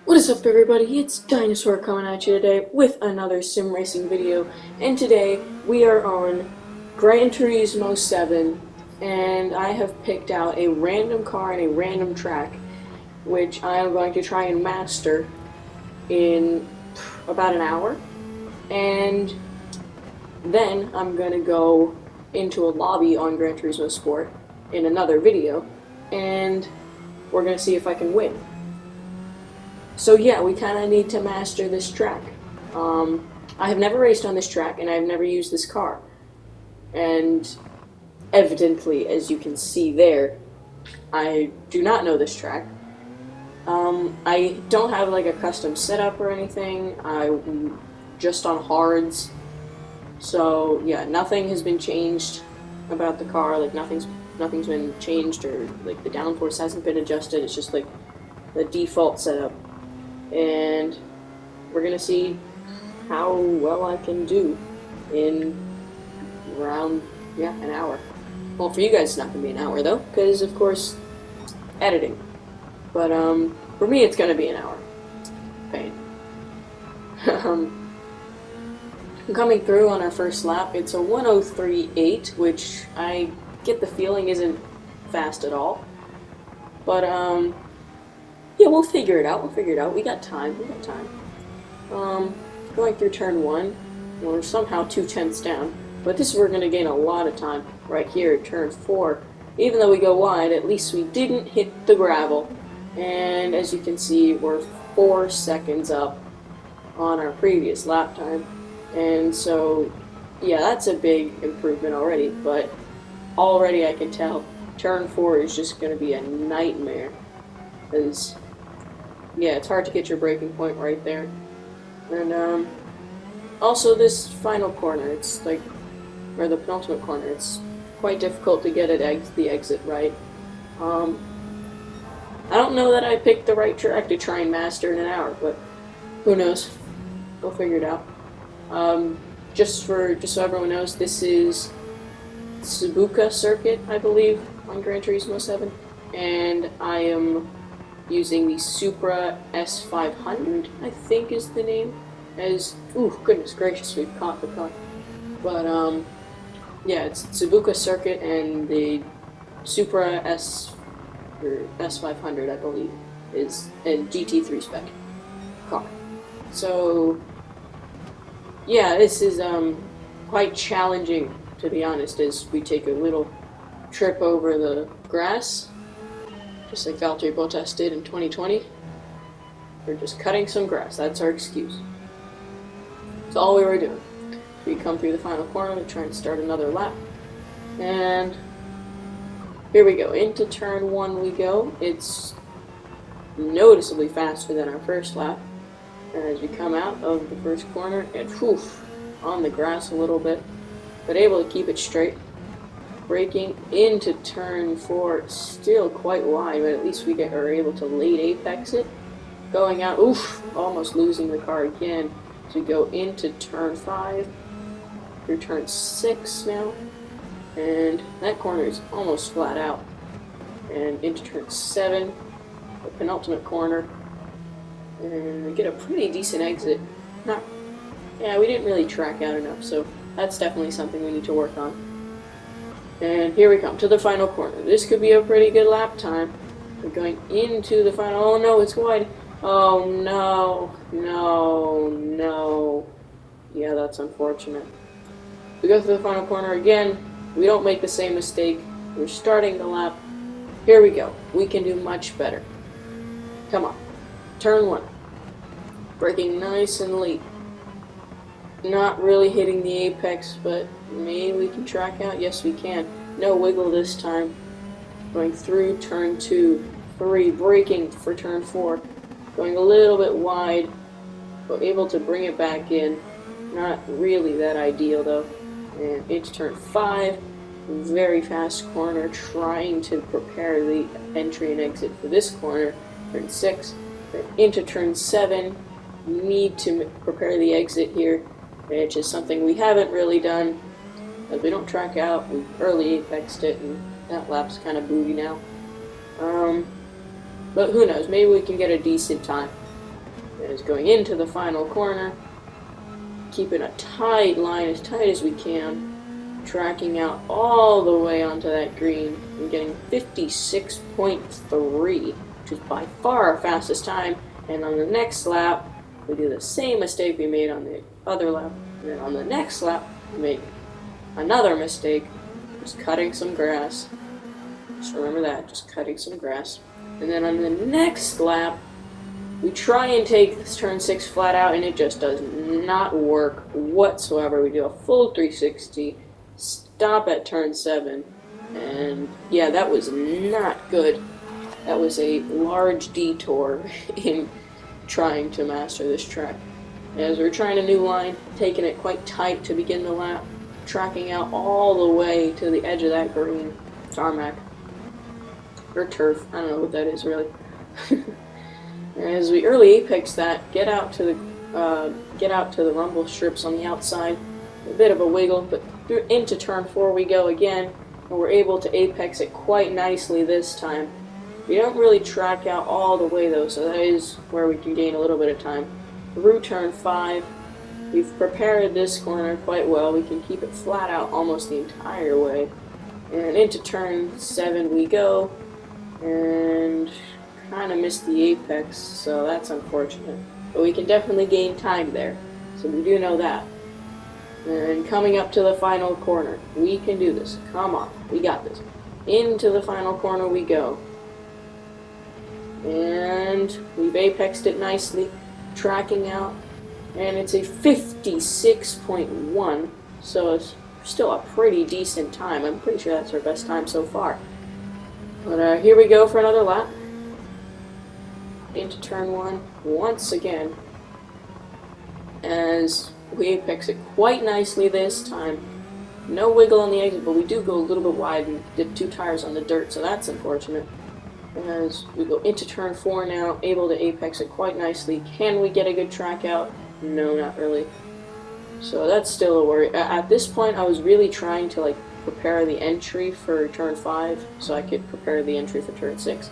What is up, everybody? It's Dinosaur coming at you today with another sim racing video, and today we are on Gran Turismo 7, and I have picked out a random car and a random track, which I am going to try and master in about an hour, and then I'm going to go into a lobby on Gran Turismo Sport in another video, and we're going to see if I can win. So yeah, we kind of need to master this track. I have never raced on this track, and I've never used this car. And evidently, as you can see there, I do not know this track. I don't have like a custom setup or anything. I'm just on hards. So yeah, nothing has been changed about the car. Like nothing's been changed, or like the downforce hasn't been adjusted. It's just like the default setup. And we're gonna see how well I can do in around, an hour. Well, for you guys it's not gonna be an hour though, because of course editing. But for me it's gonna be an hour. Pain. I'm coming through on our first lap. It's a 1:03.8, which I get the feeling isn't fast at all. But yeah, we'll figure it out. We got time. Going through turn 1, we're somehow 2/10 down, but this is where we're going to gain a lot of time right here at turn 4. Even though we go wide, at least we didn't hit the gravel, and as you can see, we're 4 seconds up on our previous lap time, and so, yeah, that's a big improvement already, but already I can tell turn 4 is just going to be a nightmare, because yeah, it's hard to get your braking point right there. And also this final corner, it's like, or the penultimate corner, it's quite difficult to get the exit right. I don't know that I picked the right track to try and master in an hour, but who knows? We'll figure it out. Just so everyone knows, this is Suzuka Circuit, I believe, on Gran Turismo 7, and I am using the Supra S500, I think is the name. Ooh, goodness gracious, we've caught the car. But, yeah, it's Suzuka Circuit and the Supra S500, I believe, is a GT3 spec car. So, yeah, this is, quite challenging, to be honest, as we take a little trip over the grass, just like Valtteri Bottas did in 2020. We're just cutting some grass. That's our excuse. That's all we were doing. We come through the final corner to try and start another lap. And here we go. Into turn 1 we go. It's noticeably faster than our first lap. And as we come out of the first corner, and on the grass a little bit, but able to keep it straight. Braking into turn 4, still quite wide, but at least we are able to late apex it. Going out, almost losing the car again. So we go into turn 5, through turn 6 now, and that corner is almost flat out. And into turn 7, the penultimate corner, and we get a pretty decent exit. We didn't really track out enough, so that's definitely something we need to work on. And here we come to the final corner. This could be a pretty good lap time. We're going into the final. Oh no, it's wide. Oh no. Yeah, that's unfortunate. We go through the final corner again. We don't make the same mistake. We're starting the lap. Here we go. We can do much better. Come on. Turn 1. Braking nice and late. Not really hitting the apex, but maybe we can track out. Yes, we can. No wiggle this time. Going through turn 2, 3, braking for turn 4. Going a little bit wide, but able to bring it back in. Not really that ideal though. And into turn 5, very fast corner, trying to prepare the entry and exit for this corner. Turn 6, then into turn 7, need to prepare the exit here, which is something we haven't really done, as we don't track out. We early apexed it, and that lap's kind of booty now. But who knows, maybe we can get a decent time. As going into the final corner, keeping a tight line, as tight as we can, tracking out all the way onto that green and getting 56.3, which is by far our fastest time. And on the next lap, we do the same mistake we made on the other lap. And then on the next lap, we make another mistake, just cutting some grass. Just remember that, just cutting some grass. And then on the next lap, we try and take this turn 6 flat out, and it just does not work whatsoever. We do a full 360, stop at turn 7, and yeah, that was not good. That was a large detour in trying to master this track. As we're trying a new line, taking it quite tight to begin the lap, tracking out all the way to the edge of that green tarmac, or turf, I don't know what that is really. As we early apex that, get out to the rumble strips on the outside, a bit of a wiggle, but into turn 4 we go again, and we're able to apex it quite nicely this time. We don't really track out all the way though, so that is where we can gain a little bit of time. Through turn 5, we've prepared this corner quite well. We can keep it flat out almost the entire way. And into turn 7 we go, and kind of missed the apex, so that's unfortunate. But we can definitely gain time there, so we do know that. And coming up to the final corner, we can do this. Come on, we got this. Into the final corner we go. And we've apexed it nicely, tracking out, and it's a 56.1, so it's still a pretty decent time. I'm pretty sure that's our best time so far. But here we go for another lap. Into turn 1 once again, as we apex it quite nicely this time. No wiggle on the exit, but we do go a little bit wide and dip 2 tires on the dirt, so that's unfortunate. As we go into turn 4 now, able to apex it quite nicely. Can we get a good track out? No, not really. So that's still a worry. At this point, I was really trying to prepare the entry for turn 5, so I could prepare the entry for turn 6.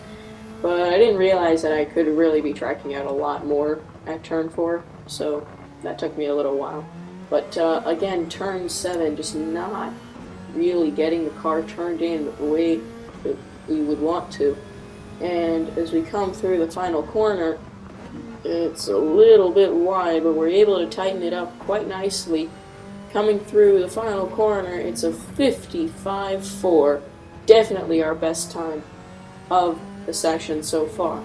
But I didn't realize that I could really be tracking out a lot more at turn 4, so that took me a little while. But again, turn 7, just not really getting the car turned in the way that we would want to. And as we come through the final corner, it's a little bit wide, but we're able to tighten it up quite nicely. Coming through the final corner, it's a 55.4, definitely our best time of the session so far.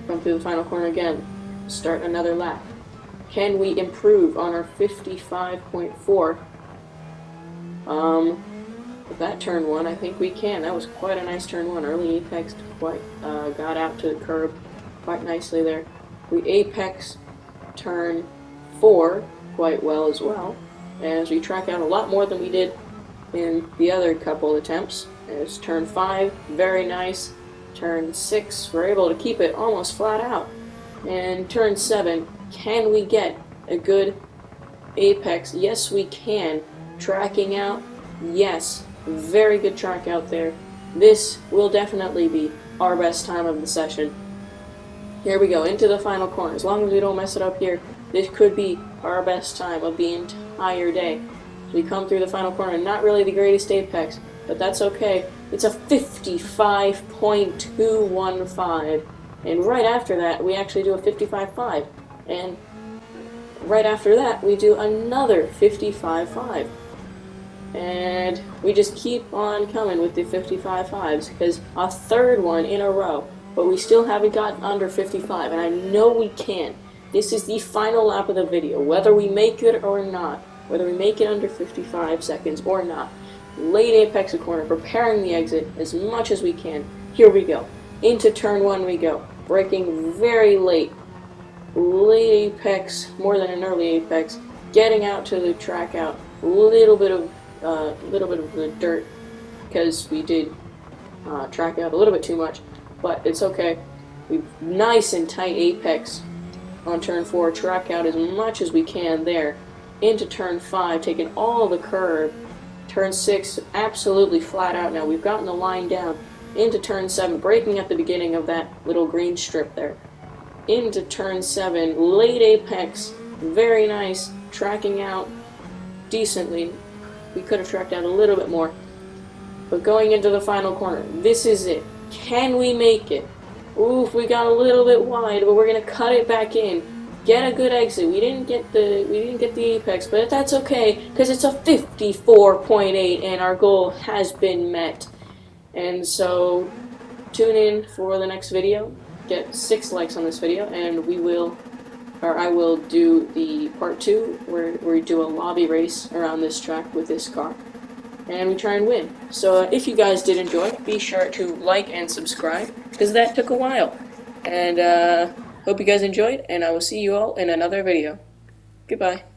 Come through the final corner again, start another lap. Can we improve on our 55.4? With that turn 1, I think we can. That was quite a nice turn 1. Early apex, got out to the curb quite nicely there. We apex turn 4 quite well as well, as we track out a lot more than we did in the other couple attempts. As turn 5, very nice. Turn 6, we're able to keep it almost flat out. And turn 7, can we get a good apex? Yes, we can. Tracking out, yes. Very good track out there. This will definitely be our best time of the session. Here we go, into the final corner. As long as we don't mess it up here, this could be our best time of the entire day. As we come through the final corner, not really the greatest apex, but that's okay. It's a 55.215. And right after that, we actually do a 55.5. And right after that, we do another 55.5. And we just keep on coming with the 55.5s, because a third one in a row, but we still haven't gotten under 55, and I know we can. This is the final lap of the video, whether we make it or not, whether we make it under 55 seconds or not. Late apex the corner, preparing the exit as much as we can. Here we go. Into turn 1 we go, braking very late. Late apex, more than an early apex, getting out to the track out, a little bit of the dirt, because we did track out a little bit too much, but it's okay. We nice and tight apex on turn 4, track out as much as we can there. Into turn 5, taking all the curve. Turn 6, absolutely flat out now. We've gotten the line down. Into turn 7, braking at the beginning of that little green strip there. into turn 7, late apex, very nice, tracking out decently. We could have tracked out a little bit more. But going into the final corner, this is it. Can we make it? Oof, we got a little bit wide, but we're gonna cut it back in. Get a good exit. We didn't get the apex, but that's okay because it's a 54.8 and our goal has been met. And so tune in for the next video. Get 6 likes on this video, and I will do the part 2 where we do a lobby race around this track with this car, and we try and win. So if you guys did enjoy, be sure to like and subscribe, because that took a while. And hope you guys enjoyed, and I will see you all in another video. Goodbye.